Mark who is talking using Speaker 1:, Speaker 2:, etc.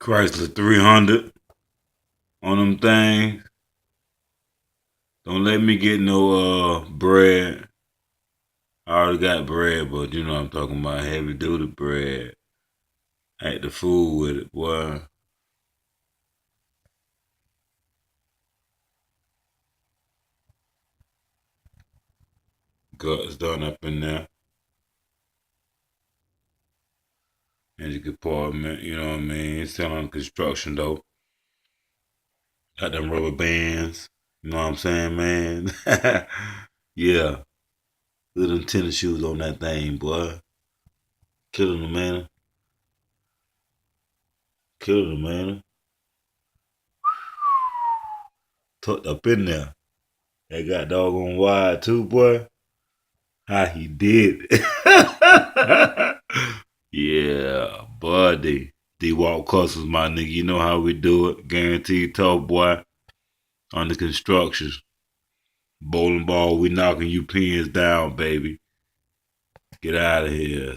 Speaker 1: Chrysler 300 on them things. Don't let me get no bread. I already got bread, but you know what I'm talking about, heavy duty bread. Act the fool with it, boy. Guts done up in there. In the compartment, you know what I mean? It's still on construction though. Got them rubber bands. You know what I'm saying, man? Yeah. Little tennis shoes on that thing, boy. Killing them, man. Killing them, man. Tucked up in there. They got doggone wide too, boy. How he did it. Yeah, buddy. D-Walk Customs, my nigga. You know how we do it. Guaranteed tough, boy. Under construction. Bowling ball, we knocking you pins down, baby. Get out of here.